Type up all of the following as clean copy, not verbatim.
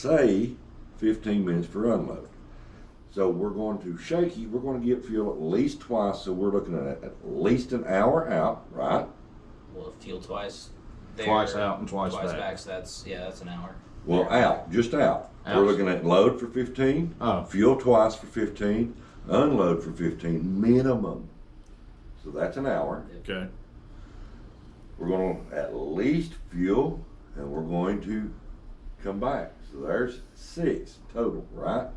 say 15 minutes for unload. So we're going to Shaky, we're going to get fuel at least twice, so we're looking at least an hour out, right? Well, fuel twice there, Twice out and twice back. back. So that's an hour. Well, out, just out. We're looking at load for 15, fuel twice for 15, unload for 15 minimum. So that's an hour. Okay. We're going to at least fuel, and we're going to come back. So there's 6 total, right?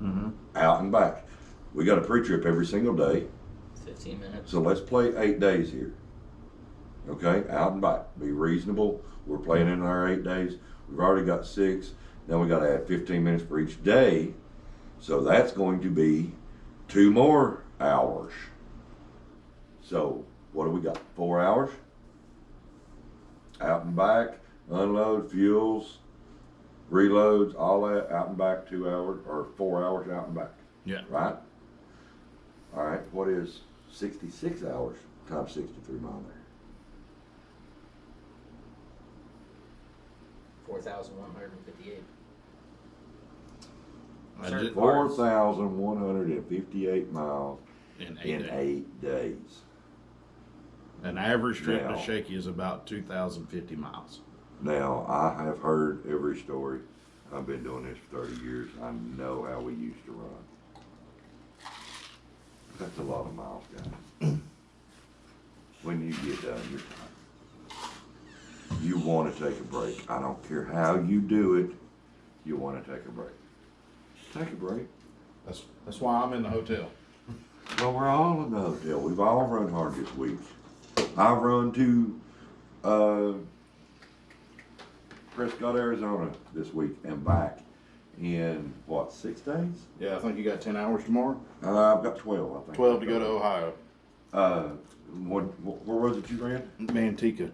Mm-hmm. Out and back. We got a pre-trip every single day. 15 minutes. So let's play 8 days here. Okay, out and back. Be reasonable. We're playing in our 8 days. We've already got 6. Now we got to add 15 minutes for each day. So that's going to be 2 more hours. So what do we got? 4 hours? Out and back, unload, fuels, reloads, all that, out and back 2 hours, or 4 hours out and back. Yeah. Right? All right, what is 66 hours times 63 mile there? 4,158. 4,158 miles In in 8 days. An average trip to Shaky is about 2,050 miles. Now, I have heard every story. I've been doing this for 30 years. I know how we used to run. That's a lot of miles, guys. When you get done, you're tired. You want to take a break. I don't care how you do it. You want to take a break. Take a break. That's why I'm in the hotel. Well, we're all in the hotel. We've all run hard this week. I've run to Prescott, Arizona this week and back in, what, 6 days? Yeah, I think you got 10 hours tomorrow. I've got 12, I think. 12 to go to Ohio. Where was it you ran? Manteca,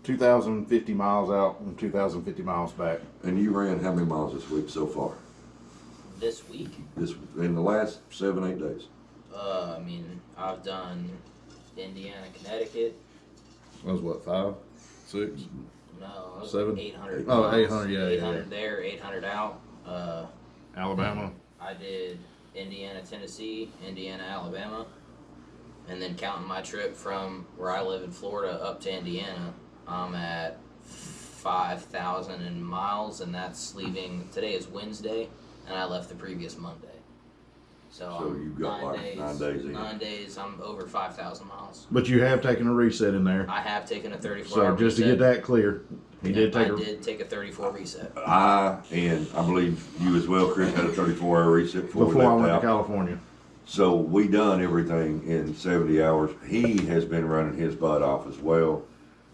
2,050 miles out and 2,050 miles back. And you ran how many miles this week so far? This week? In the last 7, 8 days? I mean, I've done Indiana, Connecticut. That was what, 5, 6? No, it was 7? 800. Oh, miles. 800, yeah. 800 there, 800 out. Alabama. I did Indiana, Tennessee, Indiana, Alabama. And then counting my trip from where I live in Florida up to Indiana, I'm at 5,000 miles, and that's leaving, today is Wednesday, and I left the previous Monday. So you've got 9 days. 9 days in. 9 days, I'm over 5,000 miles. But you have taken a reset in there. I have taken a 34 So hour just reset. to get that clear, I did take a 34 reset. And I believe you as well, Chris, had a 34-hour reset before we before I left went out. to California. So we done everything in 70 hours. He has been running his butt off as well.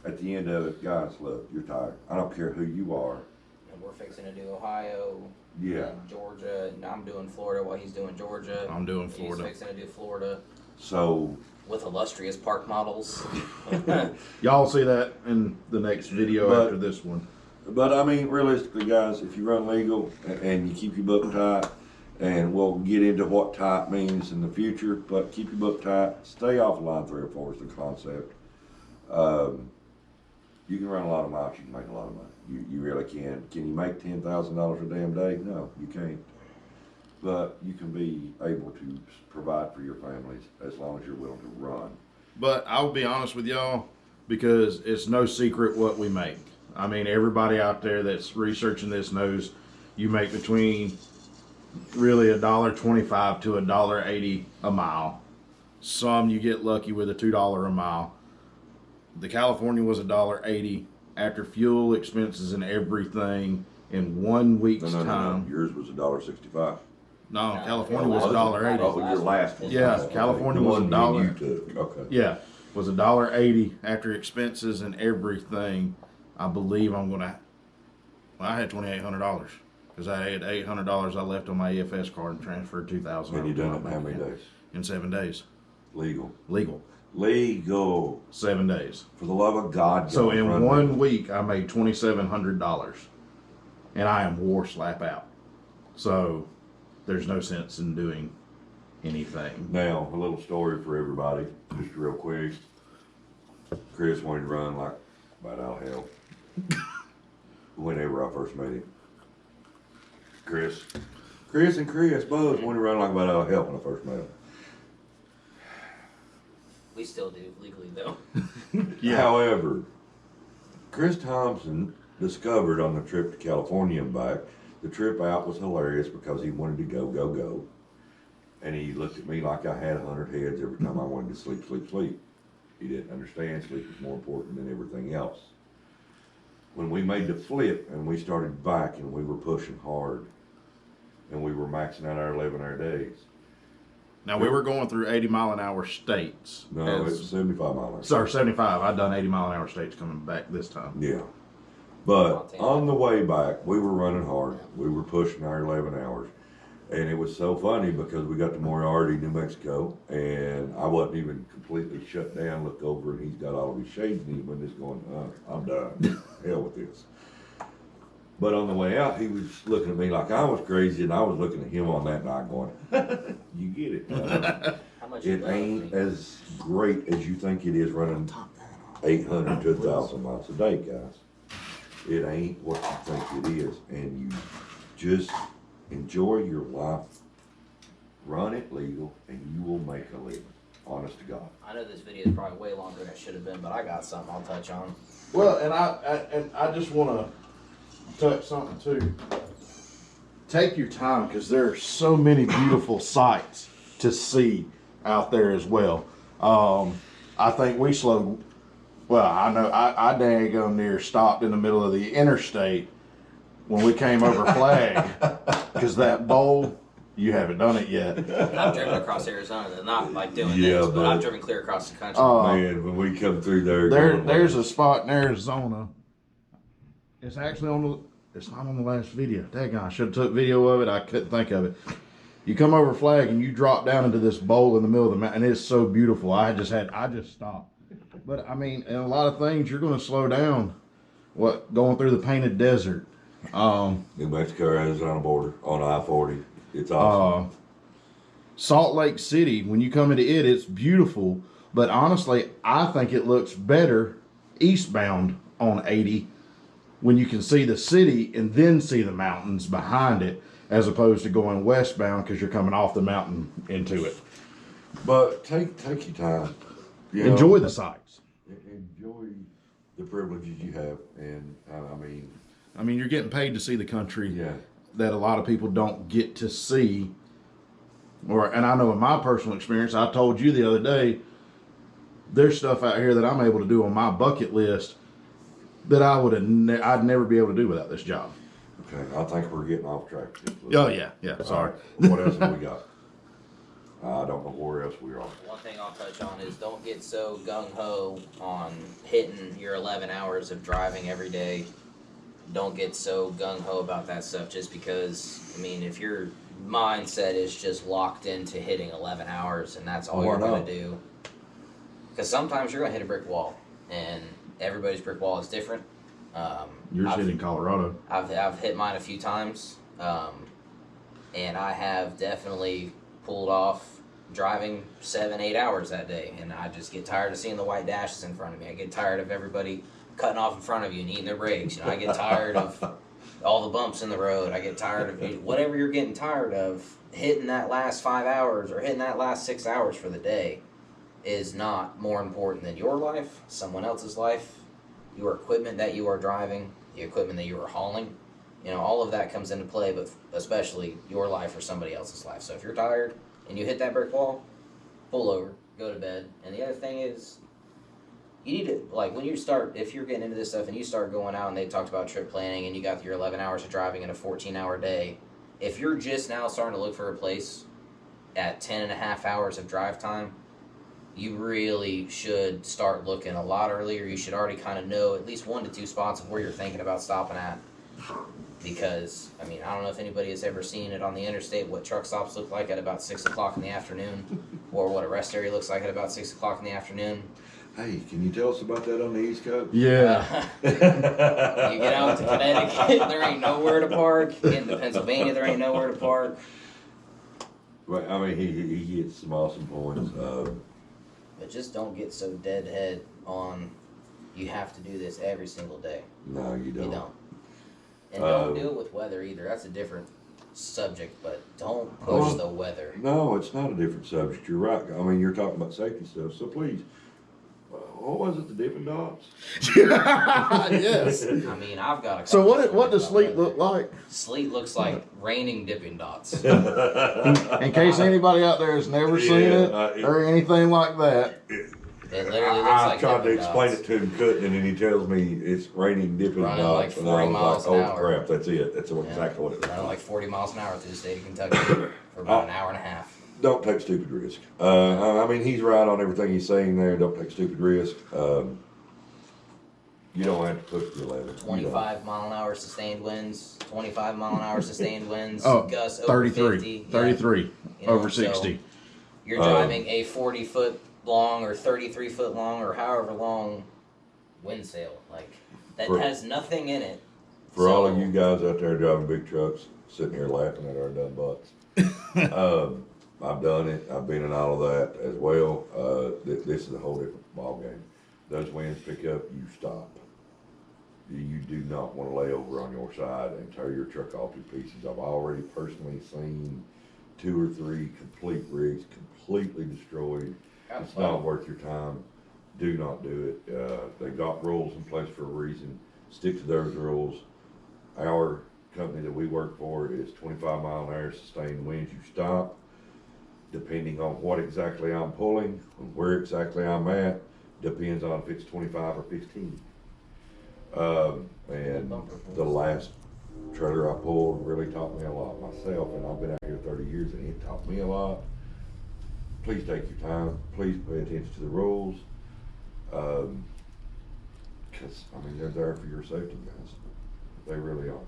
At the end of it, guys, look, you're tired. I don't care who you are. And we're fixing to do Ohio, Yeah. and Georgia, and I'm doing Florida while he's doing Georgia. I'm doing Florida. He's fixing to do Florida. So With illustrious park models. Y'all see that in the next video after this one. But I mean, realistically, guys, if you run legal and you keep your book tight, and we'll get into what tight means in the future, but keep your book tight. Stay off line 3 or 4 is the concept. You can run a lot of miles, you can make a lot of money. You really can. Can you make $10,000 a damn day? No, you can't. But you can be able to provide for your families as long as you're willing to run. But I'll be honest with y'all, because it's no secret what we make. I mean, everybody out there that's researching this knows you make between really $1.25 to $1.80 a mile. Some you get lucky with a $2 a mile. The California was $1.80 after fuel, expenses, and everything in 1 week's time. No. Yours was $1.65. No, California was $1.80. Oh, your last one. Yeah, California was $1. You took. Okay. Yeah, was $1.80 after expenses and everything. I believe I'm gonna. Well, I had $2,800 because I had $800 I left on my EFS card and transferred $2,000. And you done it in how many days? In 7 days. Legal. 7 days. For the love of God. So in 1 week, I made $2,700, and I am wore slap out. So there's no sense in doing anything. Now, a little story for everybody, just real quick. Chris wanted to run like about out of hell. whenever I first met him. Chris and Chris both went around like about hell when I first met him. We still do, legally though. Yeah. However, Chris Thompson discovered on the trip to California and back, the trip out was hilarious because he wanted to go. And he looked at me like I had 100 heads every time I wanted to sleep. He didn't understand sleep was more important than everything else. When we made the flip and we started back and we were pushing hard and we were maxing out our 11-hour days. Now, we were going through 80-mile-an-hour states. No, it's 75 mile an hour. Sorry, 75. I'd done 80-mile-an-hour states coming back this time. Yeah. But on the way back, we were running hard. We were pushing our 11 hours. And it was so funny because we got to Moriarty, New Mexico, and I wasn't even completely shut down. Look over, and he's got all of his shades in him, and he's going, I'm done. Hell with this. But on the way out, he was looking at me like I was crazy, and I was looking at him on that night going, you get it. How much It ain't as great as you think it is running 800 to 1,000 miles a day, guys. It ain't what you think it is, and you just enjoy your life, run it legal, and you will make a living. Honest to God. I know this video is probably way longer than it should have been, but I got something I'll touch on. Well, and I just want to touch something too. Take your time because there are so many beautiful sights to see out there as well. I think we slowed. Well, I know I daggone near stopped in the middle of the interstate when we came over Flag because that bowl. You haven't done it yet. I've driven across Arizona, they're not like doing Yeah, this, but but- I've driven clear across the country. Man, when we come through there, There's a spot in Arizona. It's actually on the. It's not on the last video. Daggone, I should have took video of it. I couldn't think of it. You come over Flag and you drop down into this bowl in the middle of the mountain. It's so beautiful. I just stopped. But I mean, in a lot of things, you're going to slow down. What going through the painted desert? New Mexico, Arizona border on I-40. It's awesome. Salt Lake City. When you come into it, it's beautiful. But honestly, I think it looks better eastbound on 80 when you can see the city and then see the mountains behind it, as opposed to going westbound because you're coming off the mountain into it. But take your time. You Enjoy know, the sights. Enjoy the privileges you have, and I mean, you're getting paid to see the country yeah. that a lot of people don't get to see. And I know in my personal experience, I told you the other day, there's stuff out here that I'm able to do on my bucket list that I'd never be able to do without this job. Okay, I think we're getting off track. Oh yeah, sorry. What else have we got? I don't know where else we are. One thing I'll touch on is don't get so gung-ho on hitting your 11 hours of driving every day. Don't get so gung-ho about that stuff just because, I mean, if your mindset is just locked into hitting 11 hours and that's all you're going to do. Because sometimes you're going to hit a brick wall, and everybody's brick wall is different. Yours hit in Colorado. I've hit mine a few times, and I have definitely pulled off driving 7-8 hours that day, and I just get tired of seeing the white dashes in front of me. I get tired of everybody cutting off in front of you and eating their brakes. You know, I get tired of all the bumps in the road. I get tired of whatever you're getting tired of. Hitting that last 5 hours or hitting that last 6 hours for the day is not more important than your life, someone else's life, your equipment that you are driving, the equipment that you are hauling. You know, all of that comes into play, but especially your life or somebody else's life. So if you're tired and you hit that brick wall, pull over, go to bed. And the other thing is, you need to, like, when you start, if you're getting into this stuff and you start going out and they talked about trip planning and you got your 11 hours of driving in a 14-hour day, if you're just now starting to look for a place at 10.5 hours of drive time, you really should start looking a lot earlier. You should already kind of know at least 1 to 2 spots of where you're thinking about stopping at. Because, I mean, I don't know if anybody has ever seen it on the interstate, what truck stops look like at about 6 o'clock in the afternoon, or what a rest area looks like at about 6 o'clock in the afternoon. Hey, can you tell us about that on the East Coast? Yeah. You get out to Connecticut, there ain't nowhere to park. Get into Pennsylvania, there ain't nowhere to park. Right, I mean, he hits some awesome points. But just don't get so deadhead on you have to do this every single day. No, you don't. You don't. And don't do it with weather either. That's a different subject, but don't push the weather. No, it's not a different subject. You're right. I mean, you're talking about safety stuff. So please, what was it? The Dippin' Dots? Yes. I mean, I've got a. So couple what does stories sleet about look like? weather. Sleet looks like raining Dippin' Dots. In case anybody out there has never seen it or anything like that. It literally looks I like tried to Dippin' explain Dots. it to him, couldn't, and then he tells me it's raining Dippin' Running Dots. like And I 40 was miles like, an oh hour. crap, that's it. That's exactly what it Running was. like 40 miles an hour through the state of Kentucky for about an hour and a half. Don't take stupid risk. I mean, he's right on everything he's saying there. Don't take stupid risk. You don't have to push the 11. 25 mile an hour sustained winds, 25 mile an hour sustained winds, Oh, gusts over 33. 50. 33 You know, over so 60. You're driving a 40-foot long or 33-foot long or however long wind sail. Like, that has nothing in it. For all of you guys out there driving big trucks, sitting here laughing at our dumb butts. I've done it. I've been in all of that as well. This is a whole different ball game. Those winds pick up, you stop. You do not want to lay over on your side and tear your truck all to pieces. I've already personally seen 2 or 3 complete rigs completely destroyed. It's not worth your time. Do not do it. They got rules in place for a reason. Stick to those rules. Our company that we work for is 25 mile an hour sustained winds. You stop. Depending on what exactly I'm pulling and where exactly I'm at, depends on if it's 25 or 15. And the last trailer I pulled really taught me a lot myself, and I've been out here 30 years and it taught me a lot. Please take your time. Please pay attention to the rules. Because, I mean, they're there for your safety, guys. They really are.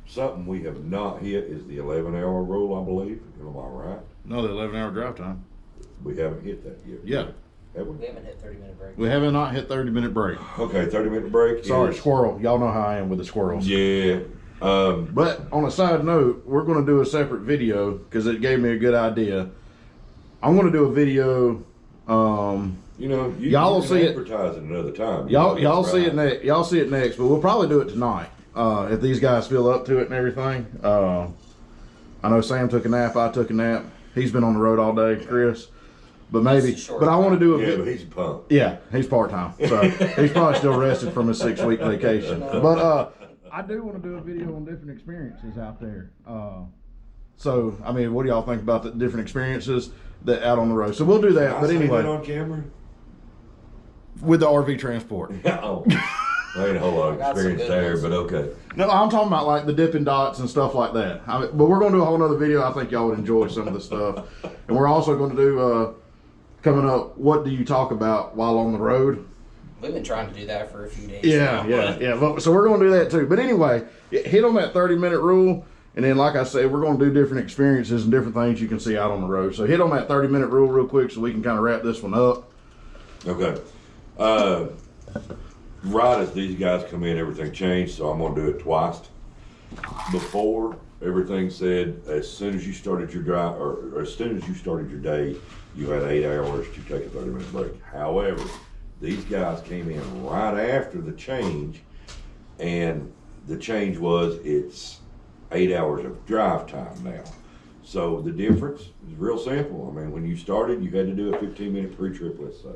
Something we have not hit is the 11-hour rule, I believe. Am I right? No, the 11-hour drive time. We haven't hit that yet. Yeah. Have we? We haven't hit 30-minute break. We haven't not hit 30-minute break. Okay, 30-minute break. Sorry, is- squirrel. Y'all know how I am with the squirrels. Yeah. But on a side note, we're going to do a separate video because it gave me a good idea. I'm going to do a video. You know, Y'all will can see it. advertise it another time. Y'all That's see right. it next. Y'all see it next, but we'll probably do it tonight if these guys feel up to it and everything. I know Sam took a nap. I took a nap. He's been on the road all day, Chris. But maybe. But I want to do a. Yeah, but he's a punk. Yeah, he's part time, so he's probably still rested from his 6-week vacation. But I do want to do a video on different experiences out there. So I mean, what do y'all think about the different experiences that out on the road? So we'll do that. I But say anyway, that on camera. with the RV transport. Oh, I ain't a whole lot of I got some experience good there, ones. but okay. No, I'm talking about like the Dippin' Dots and stuff like that. But we're going to do a whole nother video. I think y'all would enjoy some of the stuff. And we're also going to do, coming up, what do you talk about while on the road? We've been trying to do that for a few days. Yeah, now. So we're going to do that too. But anyway, hit on that 30-minute rule. And then, like I said, we're going to do different experiences and different things you can see out on the road. So hit on that 30-minute rule real quick so we can kind of wrap this one up. Okay. Right as these guys come in, everything changed, so I'm gonna do it twice. Before, everything said as soon as you started your drive, or as soon as you started your day, you had 8 hours to take a 30-minute break. However, these guys came in right after the change, and the change was it's 8 hours of drive time now. So the difference is real simple. I mean, when you started, you had to do a 15-minute pre-trip, let's say.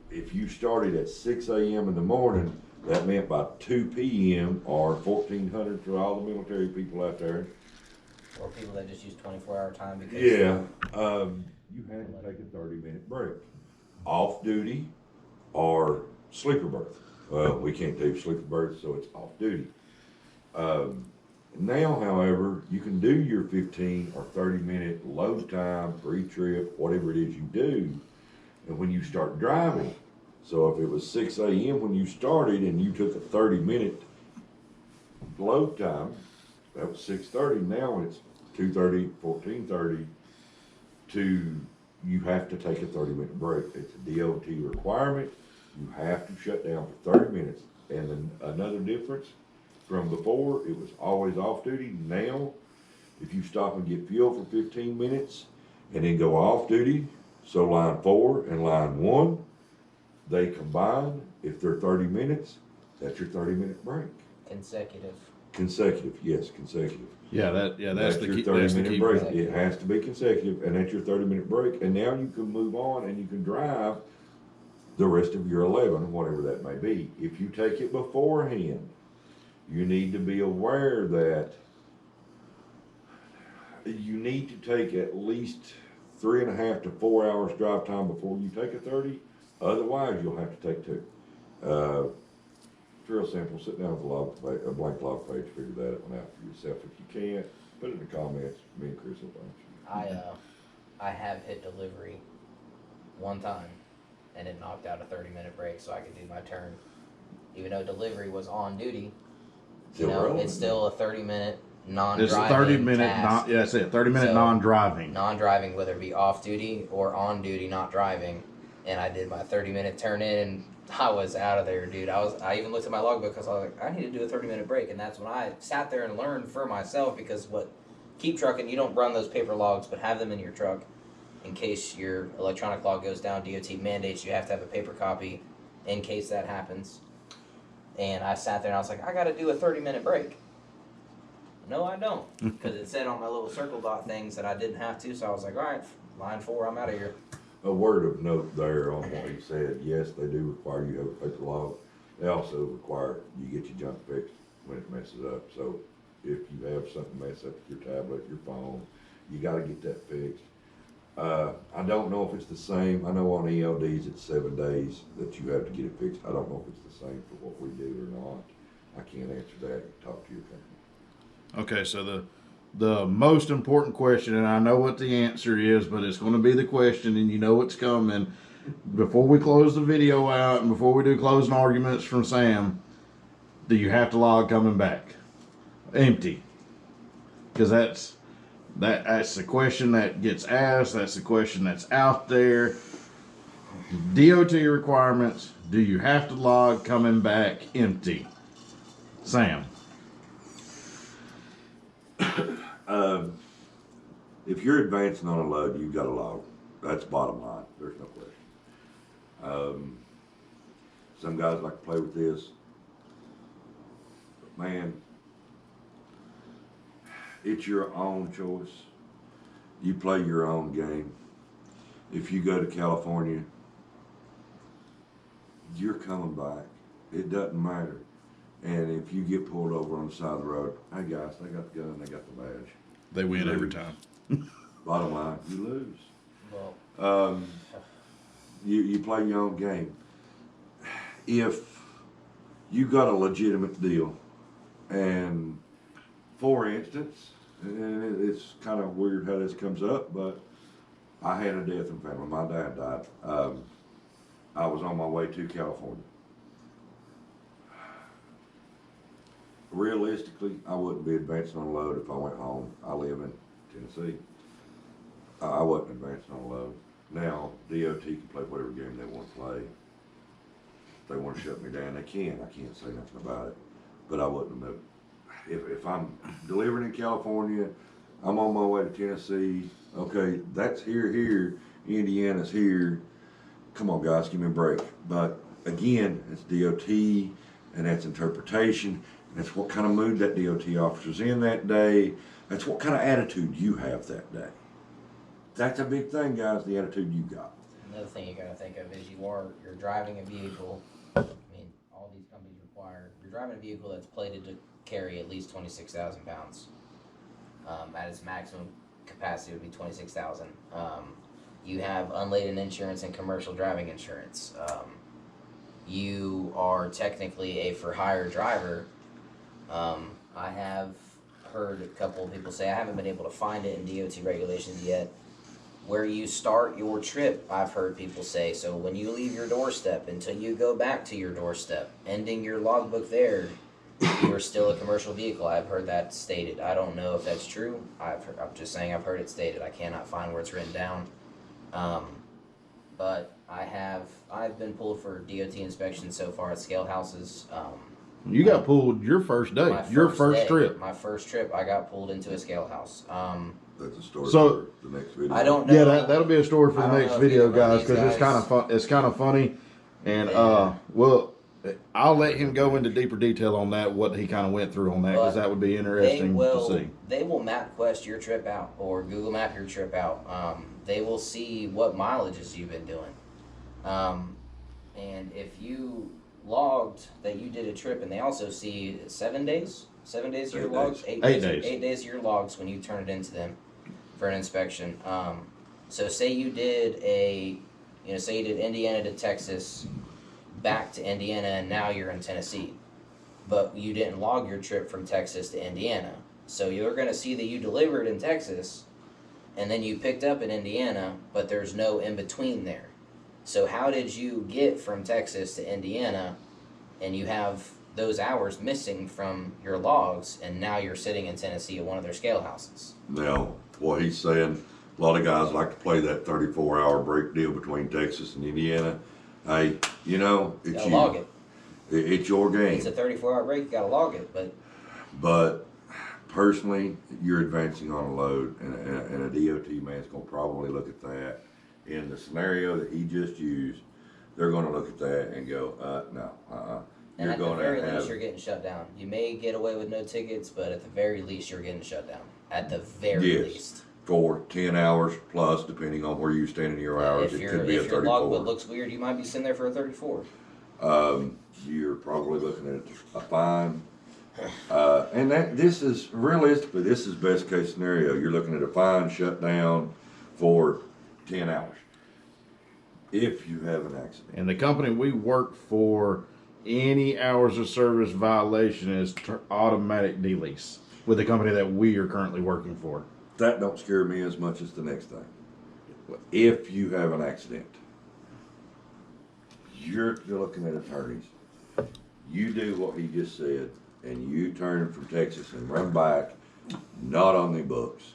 If you started at 6 a.m. in the morning, that meant by 2 p.m. or 1400 for all the military people out there. Or people that just use 24-hour time because Yeah, you had to take a 30-minute break. Off duty or sleeper berth. Well, we can't do sleeper berth, so it's off duty. Now, however, you can do your 15 or 30-minute load time, pre-trip, whatever it is you do, and when you start driving. So if it was 6 a.m. when you started and you took a 30-minute load time, that was 6:30. Now it's 2:30, 14:30 you have to take a 30-minute break. It's a DOT requirement. You have to shut down for 30 minutes. And then another difference from before, it was always off duty. Now, if you stop and get fuel for 15 minutes and then go off duty, so line 4 and line 1, they combine. If they're 30 minutes, That's your 30-minute break. Consecutive. Yes, consecutive. That's the your key. 30-minute break. break. It has to be consecutive, and that's your 30-minute break. And now you can move on and you can drive the rest of your 11, whatever that may be. If you take it beforehand, you need to be aware that you need to take at least 3.5 to 4 hours drive time before you take a 30. Otherwise, you'll have to take 2. It's real simple. Sit down with a blank log page, figure that one out for yourself. If you can't, put it in the comments. Me and Chris will find you. I have hit delivery one time, and it knocked out a 30-minute break so I could do my turn. Even though delivery was on duty, it's still a 30-minute non-driving. It's a 30-minute. That's it. 30-minute non-driving. Non-driving, whether it be off duty or on duty, not driving. And I did my 30-minute turn in, and I was out of there, dude. I even looked at my logbook because I was like, I need to do a 30-minute break, and that's when I sat there and learned for myself. Because keep trucking, you don't run those paper logs, but have them in your truck in case your electronic log goes down. DOT mandates you have to have a paper copy in case that happens. And I sat there and I was like, I got to do a 30-minute break. No, I don't, because it said on my little circle dot things that I didn't have to. So I was like, all right, line 4, I'm out of here. A word of note there on what he said. Yes, they do require you to have a paper log. They also require you get your junk fixed when it messes up. So if you have something mess up with your tablet, your phone, you got to get that fixed. I don't know if it's the same. I know on ELDs it's 7 days that you have to get it fixed. I don't know if it's the same for what we do or not. I can't answer that. Talk to your company. Okay, so the most important question, and I know what the answer is, but it's going to be the question, and you know what's coming. Before we close the video out, and before we do closing arguments from Sam, do you have to log coming back empty? Because that's the question that gets asked. That's the question that's out there. DOT requirements. Do you have to log coming back empty? Sam. If you're advancing on a load, you've got to log. That's bottom line. There's no question. Some guys like to play with this. But man, it's your own choice. You play your own game. If you go to California, you're coming back. It doesn't matter. And if you get pulled over on the side of the road, hey guys, they got the gun, they got the badge. They win every time. Bottom line, you lose. Well, You play your own game. If you got a legitimate deal, and for instance, and it's kind of weird how this comes up, but I had a death in family. My dad died. I was on my way to California. Realistically, I wouldn't be advancing on a load if I went home. I live in Tennessee. I wasn't advancing on a load. Now, DOT can play whatever game they want to play. If they want to shut me down, they can. I can't say nothing about it. But I wouldn't have. If I'm delivering in California, I'm on my way to Tennessee. Okay, that's here. Indiana's here. Come on, guys, give me a break. But again, it's DOT, and that's interpretation. That's what kind of mood that DOT officer's in that day. That's what kind of attitude you have that day. That's a big thing, guys, the attitude you got. Another thing you got to think of is you're driving a vehicle. I mean, all these companies require, you're driving a vehicle that's plated to carry at least 26,000 pounds. At its maximum capacity would be 26,000. You have unladen insurance and commercial driving insurance. You are technically a for-hire driver. I have heard a couple of people say, I haven't been able to find it in DOT regulations yet, where you start your trip, I've heard people say. So when you leave your doorstep until you go back to your doorstep, ending your logbook there, you're still a commercial vehicle. I've heard that stated. I don't know if that's true. I'm just saying I've heard it stated. I cannot find where it's written down. But I've been pulled for DOT inspection so far at scale houses. You got pulled your first day, your first trip. My first trip, I got pulled into a scale house. That's a story So- for the next video. I don't know. Yeah, that'll be a story for I the don't next know if video, either one of guys, these because it's guys- kind of fun. It's kind of funny, and Yeah. well, I'll let him go into deeper detail on that, what he kind of went through on that, because that would be interesting to see. They will MapQuest your trip out or Google Map your trip out. They will see what mileages you've been doing. And if you logged that you did a trip, and they also see 7 days of your logs, 8 days. 8 days of your logs when you turn it into them for an inspection. So say you did say you did Indiana to Texas, back to Indiana, and now you're in Tennessee, but you didn't log your trip from Texas to Indiana. So you're going to see that you delivered in Texas, and then you picked up in Indiana, but there's no in between there. So how did you get from Texas to Indiana, and you have those hours missing from your logs, and now you're sitting in Tennessee at one of their scale houses? Now, what he's saying, a lot of guys like to play that 34-hour break deal between Texas and Indiana. Hey, it's you gotta log it. It's your game. It's a 34-hour break. You gotta log it, But personally, you're advancing on a load, and a DOT man's gonna probably look at that. In the scenario that he just used, they're gonna look at that and go, no. And at the very least, you're getting shut down. You may get away with no tickets, but at the very least, you're getting shut down. At the very least. For 10 hours plus, depending on where you stand in your hours, it could be a 34. If your logbook looks weird, you might be sitting there for a 34. You're probably looking at a fine. And this is realistically, this is best case scenario. You're looking at a fine shut down for 10 hours if you have an accident. And the company we work for, any hours of service violation is automatic release with the company that we are currently working for. That don't scare me as much as the next thing. If you have an accident, you're looking at attorneys. You do what he just said, and you turn from Texas and run back, not on the books.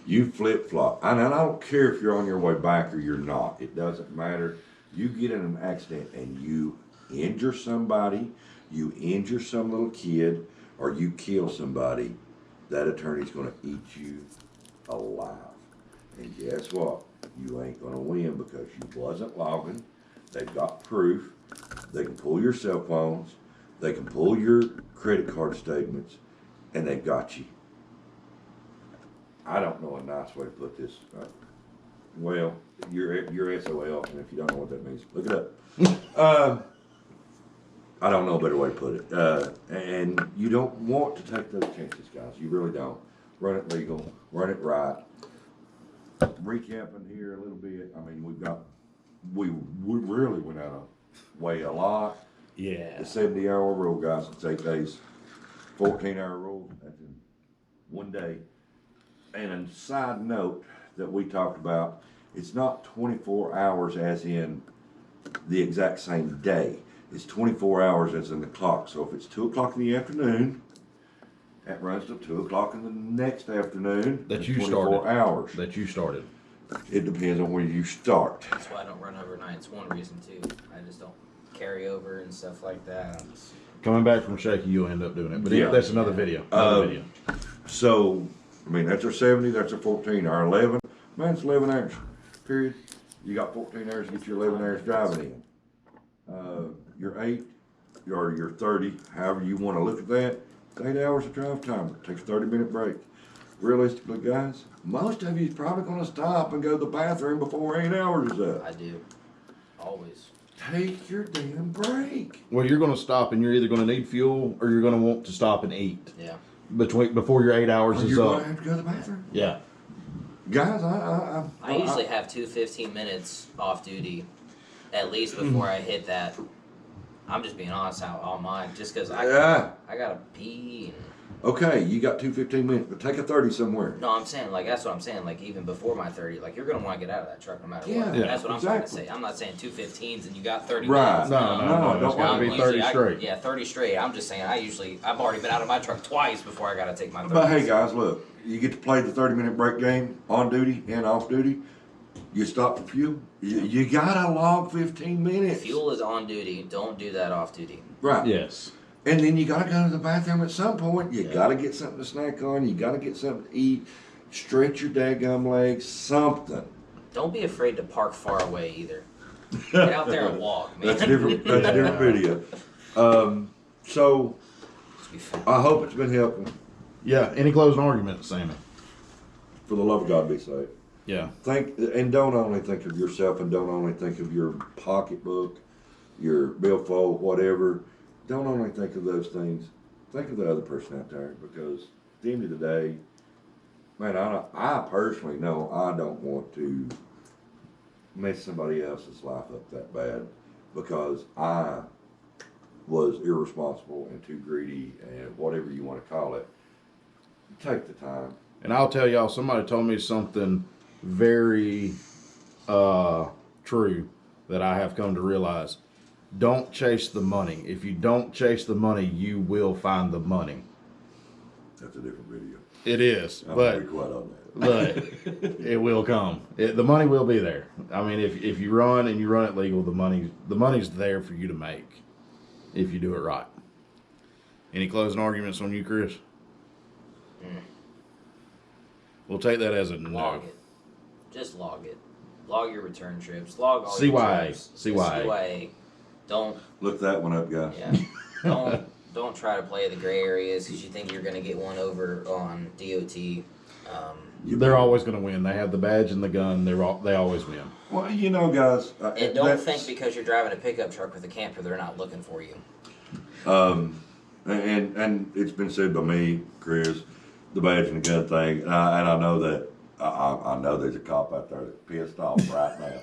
You flip-flop. And I don't care if you're on your way back or you're not. It doesn't matter. You get in an accident and you injure somebody, you injure some little kid, or you kill somebody, that attorney's going to eat you alive. And guess what? You ain't going to win because you wasn't logging. They've got proof. They can pull your cell phones. They can pull your credit card statements, and they've got you. I don't know a nice way to put this. Well, you're SOL, and if you don't know what that means, look it up. I don't know a better way to put it. And you don't want to take those chances, guys. You really don't. Run it legal. Run it right. Recapping here a little bit. I mean, we really went out of way a lot. Yeah. The 70-hour rule, guys. It's 8 days. 14-hour rule. That's in 1 day. And a side note that we talked about, it's not 24 hours as in the exact same day. It's 24 hours as in the clock. So if it's 2 o'clock in the afternoon, that runs till 2 o'clock in the next afternoon. That you 24 started. Hours. That you started. It depends on when you start. That's why I don't run overnight. It's one reason too. I just don't carry over and stuff like that. Coming back from shaky, you'll end up doing it. But Yeah. that's another video. So, I mean, that's our 70, that's our 14. Our 11, man, it's 11 hours, period. You got 14 hours to get your 11 hours driving in. Your 8 or your 30, however you want to look at that, it's 8 hours of drive time. It takes a 30-minute break. Realistically, guys, most of you is probably going to stop and go to the bathroom before 8 hours is up. I do. Always. Take your damn break. Well, you're going to stop and you're either going to need fuel or you're going to want to stop and eat. Yeah. Before your 8 hours is You're up. going to have to go to the bathroom. Yeah. Guys, I usually have 15 minutes off duty, at least before I hit that. I'm just being honest on mine, just because I gotta pee. Okay, you got 15 minutes, but take a 30 somewhere. No, I'm saying that's what I'm saying. Like even before my 30, like you're gonna want to get out of that truck no matter what. Yeah, that's what I'm trying to say. I'm not saying 2 15s and you got 30 Right. minutes. No. It's got to be 30 straight. Yeah, 30 straight. I'm just saying. I've already been out of my truck twice before I gotta take my 30. But hey, guys, look, you get to play the 30-minute break game on duty and off duty. You stop for fuel. You gotta log 15 minutes. Fuel is on duty. Don't do that off duty. Right. Yes. And then you gotta go to the bathroom at some point. You gotta get something to snack on. You gotta get something to eat. Stretch your daggum legs. Something. Don't be afraid to park far away either. Get out there and walk, man. That's a different video. So Let's be fair. I hope it's been helpful. Yeah. Any closing arguments, Sammy? For the love of God, be safe. Yeah. Think, and don't only think of yourself, and don't only think of your pocketbook, your billfold, whatever. Don't only think of those things. Think of the other person out there, because at the end of the day, man, I personally know I don't want to mess somebody else's life up that bad, because I was irresponsible and too greedy and whatever you want to call it. Take the time. And I'll tell y'all, somebody told me something very true that I have come to realize. Don't chase the money. If you don't chase the money, you will find the money. That's a different video. It is, I'm but gonna be quiet on that. but it will come. The money will be there. I mean, if you run and you run it legal, the money's there for you to make if you do it right. Any closing arguments on you, Chris? We'll take that as a no. Log it. Just log it. Log your return trips. Log all CYA. your trips. CYA. CYA. Don't. Look that one up, guys. Yeah. Don't try to play the gray areas because you think you're going to get one over on DOT. They're always going to win. They have the badge and the gun. They always win. Well, you know, guys. And don't think because you're driving a pickup truck with a camper, they're not looking for you. And it's been said by me, Chris, the badge and the gun thing, and I know that I know there's a cop out there that's pissed off right now.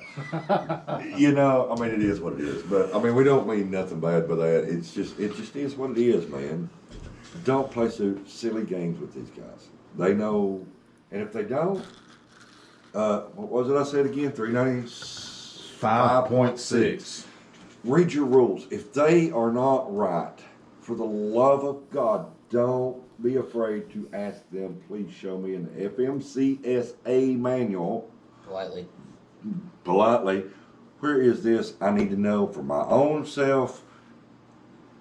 You know, I mean, it is what it is. But I mean, we don't mean nothing bad by that. It just is what it is, man. Don't play so silly games with these guys. They know, and if they don't, what was it I said again? 5.6. Read your rules. If they are not right, for the love of God, don't be afraid to ask them. Please show me an FMCSA manual. Politely. Where is this? I need to know for my own self.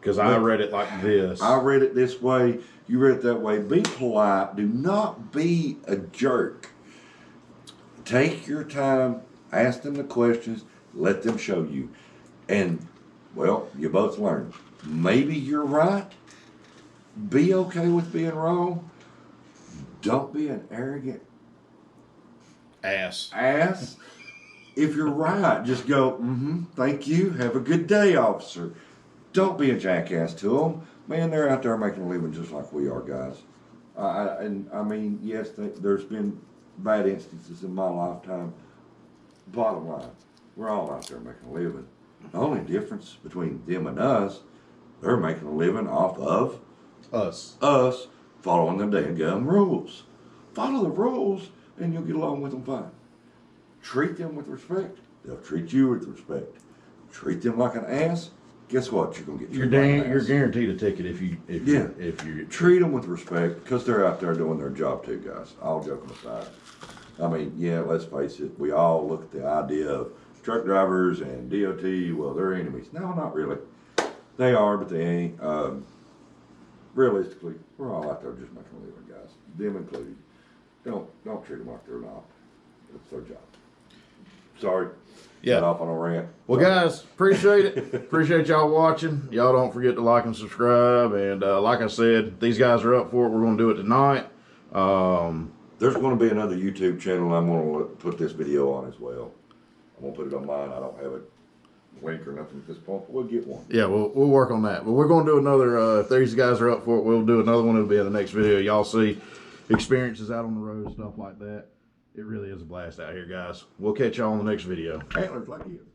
Because I read it like this. I read it this way. You read it that way. Be polite. Do not be a jerk. Take your time. Ask them the questions. Let them show you. And, well, you both learn. Maybe you're right. Be okay with being wrong. Don't be an arrogant ass. If you're right, just go, thank you. Have a good day, officer. Don't be a jackass to them. Man, they're out there making a living just like we are, guys. And I mean, yes, there's been bad instances in my lifetime. Bottom line, we're all out there making a living. The only difference between them and us, they're making a living off of us following the damn rules. Follow the rules and you'll get along with them fine. Treat them with respect. They'll treat you with respect. Treat them like an ass. Guess what? You're gonna get you're guaranteed a ticket if you treat them with respect, because they're out there doing their job too, guys. All joking aside. I mean, yeah, let's face it. We all look at the idea of truck drivers and DOT. Well, they're enemies. No, not really. They are, but they ain't. Realistically, we're all out there just making a living, guys. Them included. Don't treat them like they're not. It's their job. Sorry. Yeah. Got off on a rant. Well, guys, appreciate it. Appreciate y'all watching. Y'all don't forget to like and subscribe. And like I said, these guys are up for it. We're going to do it tonight. There's going to be another YouTube channel I'm going to put this video on as well. I'm going to put it on mine. I don't have a link or nothing at this point, but we'll get one. Yeah, we'll work on that. But we're going to do another, if these guys are up for it, we'll do another one. It'll be in the next video. Y'all see experiences out on the road, stuff like that. It really is a blast out here, guys. We'll catch y'all on the next video. Antlers like you.